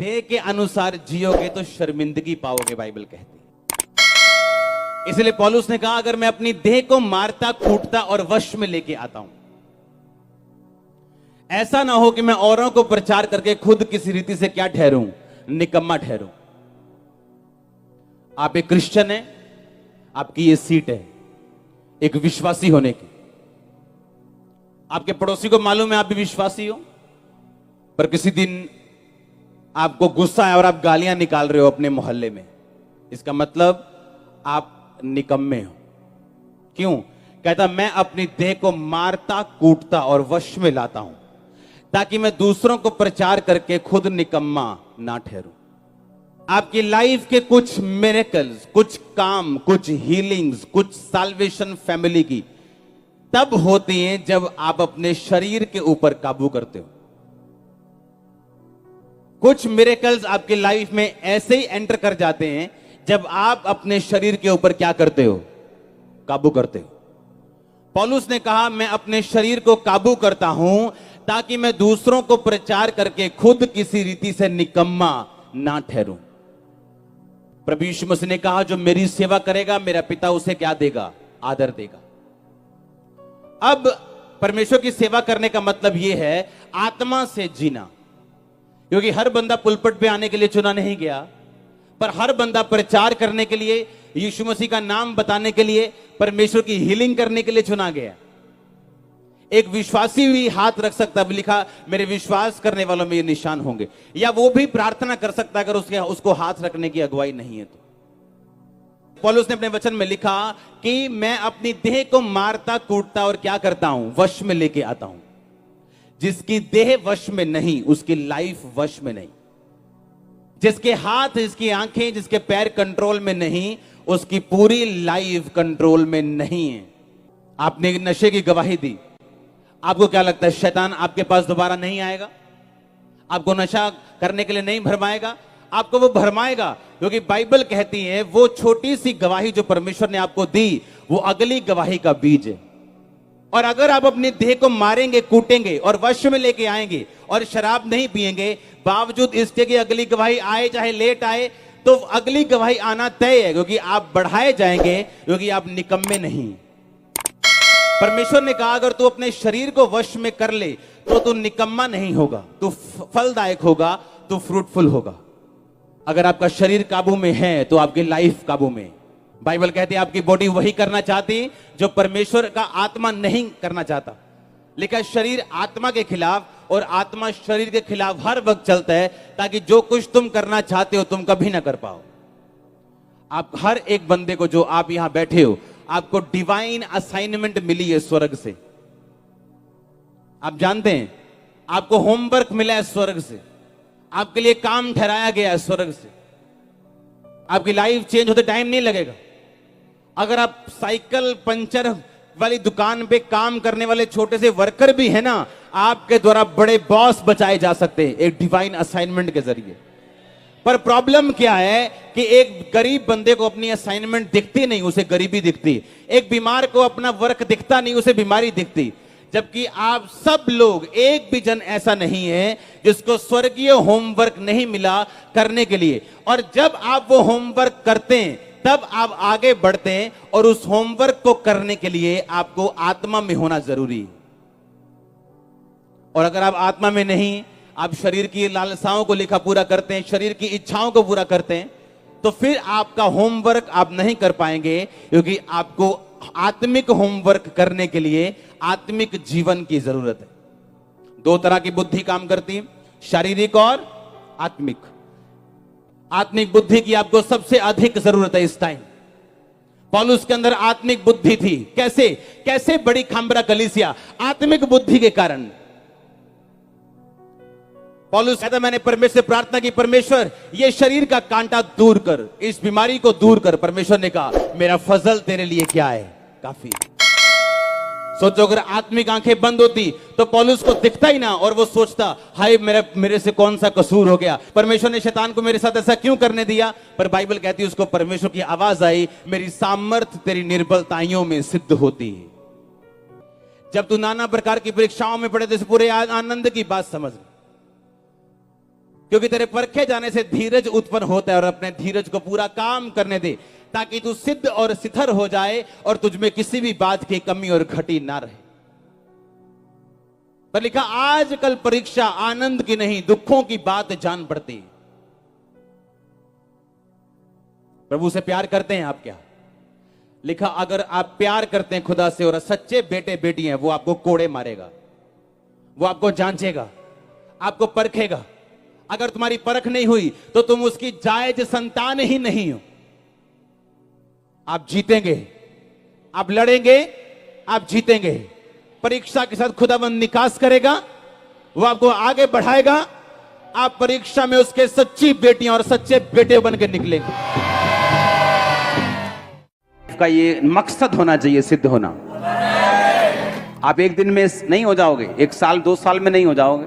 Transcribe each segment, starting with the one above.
देह के अनुसार जियोगे तो शर्मिंदगी पाओगे, बाइबल कहती है। इसलिए पौलुस ने कहा अगर मैं अपनी देह को मारता कूटता और वश में लेके आता हूं, ऐसा ना हो कि मैं औरों को प्रचार करके खुद किसी रीति से क्या ठहरूं, निकम्मा ठहरूं। आप एक क्रिश्चियन हैं, आपकी ये सीट है एक विश्वासी होने की। आपके पड़ोसी को मालूम है आप भी विश्वासी हो, पर किसी दिन आपको गुस्सा है और आप गालियां निकाल रहे हो अपने मोहल्ले में, इसका मतलब आप निकम्मे हो। क्यों? कहता मैं अपनी देह को मारता कूटता और वश में लाता हूं ताकि मैं दूसरों को प्रचार करके खुद निकम्मा ना ठहरूं। आपकी लाइफ के कुछ मिरेकल्स, कुछ काम, कुछ हीलिंग्स, कुछ साल्वेशन फैमिली की तब होती हैं जब आप अपने शरीर के ऊपर काबू करते हो। कुछ मिरेकल्स आपकी लाइफ में ऐसे ही एंटर कर जाते हैं जब आप अपने शरीर के ऊपर क्या करते हो, काबू करते हो। पौलुस ने कहा मैं अपने शरीर को काबू करता हूं ताकि मैं दूसरों को प्रचार करके खुद किसी रीति से निकम्मा ना ठहरूं। प्रभु यीशु मसीह ने कहा जो मेरी सेवा करेगा मेरा पिता उसे क्या देगा, आदर देगा। अब परमेश्वर की सेवा करने का मतलब यह है आत्मा से जीना, क्योंकि हर बंदा पुलपट पे आने के लिए चुना नहीं गया, पर हर बंदा प्रचार करने के लिए, यीशु मसीह का नाम बताने के लिए, परमेश्वर की हीलिंग करने के लिए चुना गया। एक विश्वासी भी हाथ रख सकता है, लिखा मेरे विश्वास करने वालों में ये निशान होंगे, या वो भी प्रार्थना कर सकता अगर उसको हाथ रखने की अगुवाई नहीं है तो। पौलुस ने अपने वचन में लिखा कि मैं अपनी देह को मारता कूटता और क्या करता हूं, वश में लेके आता हूं। जिसकी देह वश में नहीं उसकी लाइफ वश में नहीं। जिसके हाथ, जिसकी आंखें, जिसके पैर कंट्रोल में नहीं उसकी पूरी लाइफ कंट्रोल में नहीं है। आपने नशे की गवाही दी, आपको क्या लगता है शैतान आपके पास दोबारा नहीं आएगा? आपको नशा करने के लिए नहीं भरमाएगा? आपको वो भरमाएगा, क्योंकि बाइबल कहती है वो छोटी सी गवाही जो परमेश्वर ने आपको दी वो अगली गवाही का बीज है। और अगर आप अपनी देह को मारेंगे, कूटेंगे और वश में लेके आएंगे और शराब नहीं पिएंगे, बावजूद इसके कि अगली गवाही आए चाहे लेट आए, तो अगली गवाही आना तय है, क्योंकि आप बढ़ाए जाएंगे, क्योंकि आप निकम्मे नहीं। परमेश्वर ने कहा अगर तू अपने शरीर को वश में कर ले तो तू निकम्मा नहीं होगा, तू फलदायक होगा, तू फ्रूटफुल होगा। अगर आपका शरीर काबू में है तो आपकी लाइफ काबू में। बाइबल कहती है आपकी बॉडी वही करना चाहती जो परमेश्वर का आत्मा नहीं करना चाहता। लेकिन शरीर आत्मा के खिलाफ और आत्मा शरीर के खिलाफ हर वक्त चलता है, ताकि जो कुछ तुम करना चाहते हो तुम कभी ना कर पाओ। आप हर एक बंदे को, जो आप यहां बैठे हो, आपको डिवाइन असाइनमेंट मिली है स्वर्ग से। आप जानते हैं आपको होमवर्क मिला है स्वर्ग से, आपके लिए काम ठहराया गया है स्वर्ग से। आपकी लाइफ चेंज होते टाइम नहीं लगेगा। अगर आप साइकिल पंचर वाली दुकान पे काम करने वाले छोटे से वर्कर भी है ना, आपके द्वारा बड़े बॉस बचाए जा सकते हैं एक डिवाइन असाइनमेंट के जरिए। पर प्रॉब्लम क्या है कि एक गरीब बंदे को अपनी असाइनमेंट दिखती नहीं, उसे गरीबी दिखती। एक बीमार को अपना वर्क दिखता नहीं, उसे बीमारी दिखती। जबकि आप सब लोग, एक भी जन ऐसा नहीं है जिसको स्वर्गीय होमवर्क नहीं मिला करने के लिए। और जब आप वो होमवर्क करते हैं तब आप आगे बढ़ते हैं, और उस होमवर्क को करने के लिए आपको आत्मा में होना जरूरी है। और अगर आप आत्मा में नहीं, आप शरीर की लालसाओं को लिखा पूरा करते हैं, शरीर की इच्छाओं को पूरा करते हैं, तो फिर आपका होमवर्क आप नहीं कर पाएंगे, क्योंकि आपको आत्मिक होमवर्क करने के लिए आत्मिक जीवन की जरूरत है। दो तरह की बुद्धि काम करती है, शारीरिक और आत्मिक। आत्मिक बुद्धि की आपको सबसे अधिक जरूरत है इस टाइम। पौलुस के अंदर आत्मिक बुद्धि थी। कैसे? कैसे बड़ी खांबरा कलीसिया? आत्मिक बुद्धि के कारण। पौलुस कहता मैंने परमेश्वर से प्रार्थना की, परमेश्वर ये शरीर का कांटा दूर कर, इस बीमारी को दूर कर। परमेश्वर ने कहा मेरा फजल तेरे लिए क्या है, काफी। सोचो अगर आत्मिक आंखें बंद होती तो पौलुस को दिखता ही ना, और वो सोचता हाय मेरे से कौन सा कसूर हो गया, परमेश्वर ने शैतान को मेरे साथ ऐसा क्यों करने दिया। पर बाइबल कहती है उसको परमेश्वर की आवाज आई, मेरी सामर्थ तेरी निर्बलताइयों में सिद्ध होती है। जब तू नाना प्रकार की परीक्षाओं में पड़े तो पूरे आनंद की बात समझ। क्योंकि तेरे परखे जाने से धीरज उत्पन्न होता है, और अपने धीरज को पूरा काम करने दे ताकि तू सिद्ध और सिथर हो जाए और तुझमें किसी भी बात की कमी और घटी ना रहे। पर लिखा आजकल परीक्षा आनंद की नहीं दुखों की बात जान पड़ती है। प्रभु से प्यार करते हैं आप क्या? लिखा अगर आप प्यार करते हैं खुदा से और सच्चे बेटे बेटी हैं, वो आपको कोड़े मारेगा, वो आपको जांचेगा, आपको परखेगा। अगर तुम्हारी परख नहीं हुई तो तुम उसकी जायज संतान ही नहीं हो। आप जीतेंगे, आप लड़ेंगे, आप जीतेंगे। परीक्षा के साथ खुदावंद निकास करेगा, वो आपको आगे बढ़ाएगा। आप परीक्षा में उसके सच्ची बेटियां और सच्चे बेटे बन के निकलेंगे। का ये मकसद होना चाहिए, सिद्ध होना। आप एक दिन में नहीं हो जाओगे, एक साल 2 साल में नहीं हो जाओगे।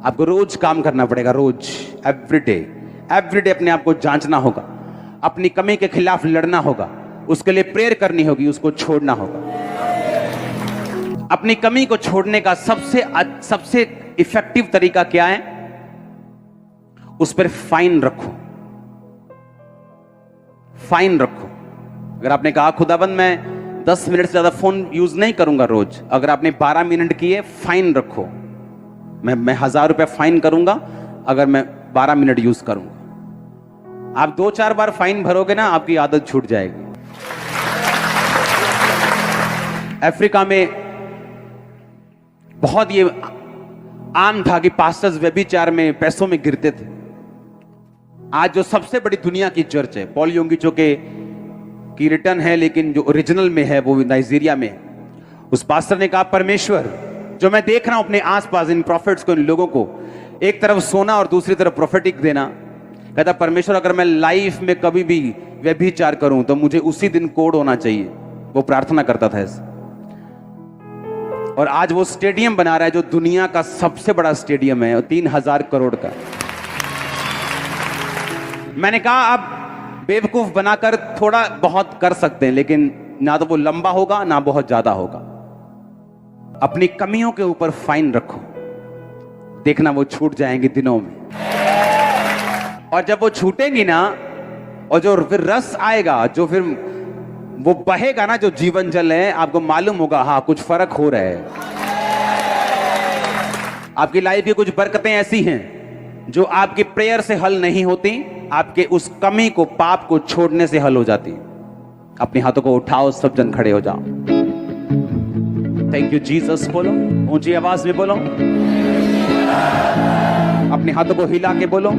आपको रोज काम करना पड़ेगा, रोज, एवरीडे अपने आप को जांचना होगा, अपनी कमी के खिलाफ लड़ना होगा, उसके लिए प्रेयर करनी होगी, उसको छोड़ना होगा। अपनी कमी को छोड़ने का सबसे इफेक्टिव तरीका क्या है? उस पर फाइन रखो, फाइन रखो। अगर आपने कहा खुदाबंद मैं 10 मिनट से ज्यादा फोन यूज नहीं करूंगा रोज, अगर आपने 12 मिनट किए, फाइन रखो। मैं 1000 रुपए फाइन करूंगा अगर मैं 12 मिनट यूज करूंगा। आप 2-4 बार फाइन भरोगे ना, आपकी आदत छूट जाएगी। अफ्रीका में बहुत ये आम था कि पास्टर्स व्यभिचार में, पैसों में गिरते थे। आज जो सबसे बड़ी दुनिया की चर्च है, पॉल योंगिचो की रिटर्न है, लेकिन जो ओरिजिनल में है वो नाइजीरिया में है। उस पास्टर ने कहा परमेश्वर, जो मैं देख रहा हूं अपने आसपास इन प्रॉफिट्स को, इन लोगों को, एक तरफ सोना और दूसरी तरफ प्रोफेटिक देना, कहता परमेश्वर अगर मैं लाइफ में कभी भी व्यभिचार करूं तो मुझे उसी दिन कोड होना चाहिए। वो प्रार्थना करता था ऐसे। और आज वो स्टेडियम बना रहा है जो दुनिया का सबसे बड़ा स्टेडियम है, 3000 करोड़ का। मैंने कहा आप बेवकूफ बनाकर थोड़ा बहुत कर सकते हैं, लेकिन ना तो वो लंबा होगा ना बहुत ज्यादा होगा। अपनी कमियों के ऊपर फाइन रखो, देखना वो छूट जाएंगी दिनों में। और जब वो छूटेंगी ना, और जो फिर रस आएगा, जो फिर वो बहेगा ना, जो जीवन जल है, आपको मालूम होगा हाँ कुछ फर्क हो रहा है। आपकी लाइफ की कुछ बरकतें ऐसी हैं जो आपकी प्रेयर से हल नहीं होती, आपके उस कमी को, पाप को छोड़ने से हल हो जाती। अपने हाथों को उठाओ, सब जन खड़े हो जाओ। थैंक यू जीसस बोलो, ऊंची आवाज में बोलो, अपने हाथों को हिला के बोलो।